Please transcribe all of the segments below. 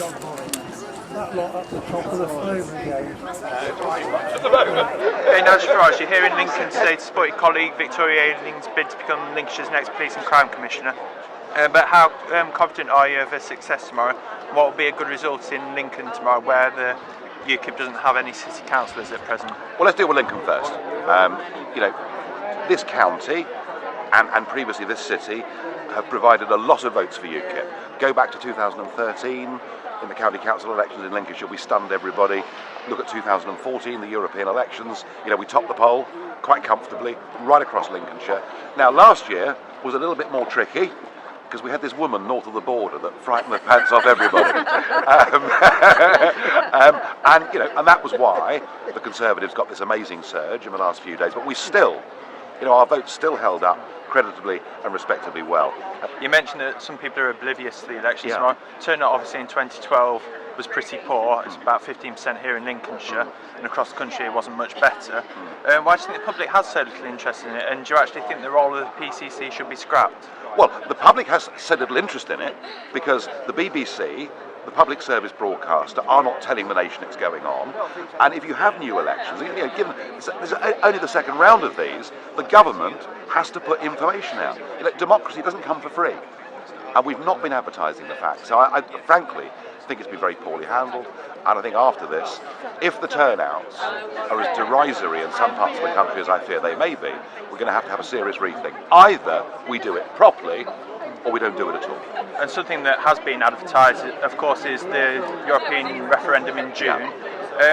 That lot up the top of the phone again. Hey, Nigel Farage, you're here in Lincoln today to support your colleague Victoria Ayling's bid to become Lincolnshire's next Police and Crime Commissioner. But how confident are you of a success tomorrow? What will be a good result in Lincoln tomorrow, where the UKIP doesn't have any city councillors at present? Well, let's deal with Lincoln first. This county and previously this city have provided a lot of votes for UKIP. Go back to 2013. In the county council elections in Lincolnshire, we stunned everybody. Look at 2014, the European elections. We topped the poll quite comfortably right across Lincolnshire. Now, last year was a little bit more tricky because we had this woman north of the border that frightened the pants off everybody. And that was why the Conservatives got this amazing surge in the last few days. But we still, our votes still held up creditably and respectably well. You mentioned that some people are oblivious to the elections tomorrow. Turnout obviously in 2012 was pretty poor. It's about 15% here in Lincolnshire, and across the country it wasn't much better. Why do you think the public has so little interest in it, and do you actually think the role of the PCC should be scrapped? Well, the public has so little interest in it because the BBC, the public service broadcaster, are not telling the nation it's going on. And if you have new elections, given there's only the second round of these, the government has to put information out. Democracy doesn't come for free, and we've not been advertising the fact. So I frankly think it's been very poorly handled. And I think after this, if the turnouts are as derisory in some parts of the country as I fear they may be, we're going to have a serious rethink. Either we do it properly, or we don't do it at all. And something that has been advertised, of course, is the European referendum in June.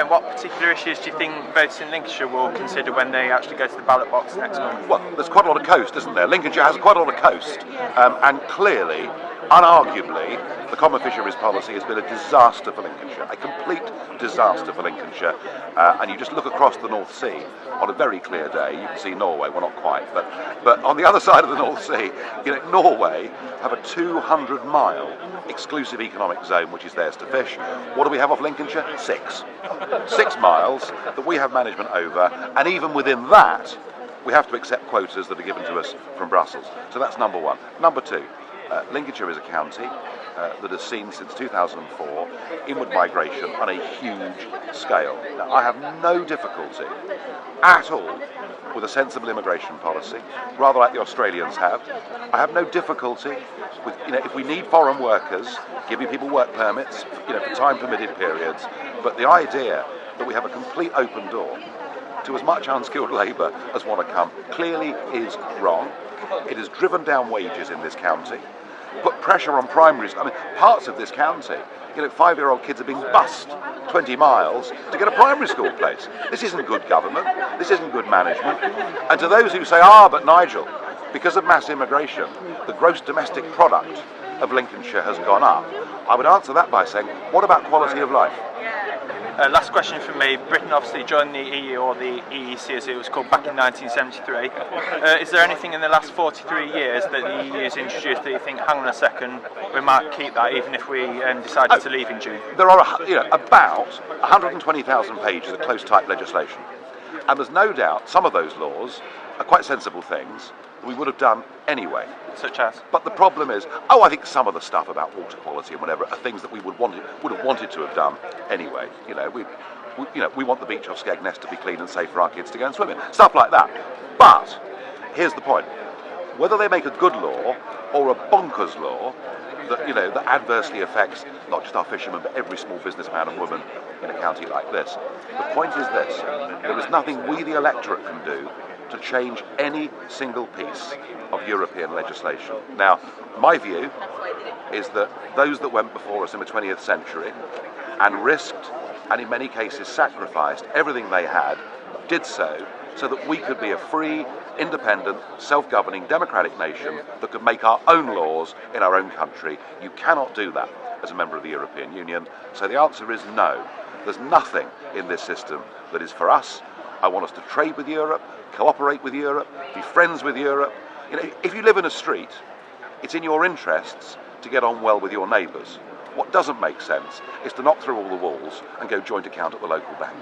What particular issues do you think voters in Lincolnshire will consider when they actually go to the ballot box next month? Well, there's quite a lot of coast, isn't there? Lincolnshire has quite a lot of coast, and clearly, unarguably, the common fisheries policy has been a disaster for Lincolnshire, a complete disaster for Lincolnshire. And you just look across the North Sea on a very clear day, you can see Norway, well not quite, but on the other side of the North Sea, Norway have a 200-mile exclusive economic zone which is theirs to fish. What do we have off Lincolnshire? 6 miles that we have management over, and even within that, we have to accept quotas that are given to us from Brussels. So that's number one. Number two, Lincolnshire is a county that has seen since 2004 inward migration on a huge scale. Now, I have no difficulty at all with a sensible immigration policy, rather like the Australians have. I have no difficulty with, if we need foreign workers, giving people work permits, for time-permitted periods. But the idea that we have a complete open door to as much unskilled labour as want to come clearly is wrong. It has driven down wages in this county, put pressure on primaries. Parts of this county, 5-year-old kids are being bussed 20 miles to get a primary school place. This isn't good government. This isn't good management. And to those who say, but Nigel, because of mass immigration, the gross domestic product of Lincolnshire has gone up, I would answer that by saying, what about quality of life? Last question from me. Britain obviously joined the EU, or the EEC as it was called, back in 1973. Is there anything in the last 43 years that the EU has introduced that you think, hang on a second, we might keep that even if we decided to leave in June? There are about 120,000 pages of close-type legislation. And there's no doubt some of those laws are quite sensible things that we would have done anyway. Such as? But the problem is, I think some of the stuff about water quality and whatever are things that we would have wanted to have done anyway. We want the beach off Skegness to be clean and safe for our kids to go and swim in. Stuff like that. But here's the point: whether they make a good law or a bonkers law that adversely affects not just our fishermen but every small businessman and woman in a county like this, the point is this: there is nothing we, the electorate, can do to change any single piece of European legislation. Now, my view is that those that went before us in the 20th century and risked, and in many cases sacrificed, everything they had, did so that we could be a free, independent, self-governing, democratic nation that could make our own laws in our own country. You cannot do that as a member of the European Union. So the answer is no. There's nothing in this system that is for us. I want us to trade with Europe, cooperate with Europe, be friends with Europe. If you live in a street, it's in your interests to get on well with your neighbours. What doesn't make sense is to knock through all the walls and go joint account at the local bank.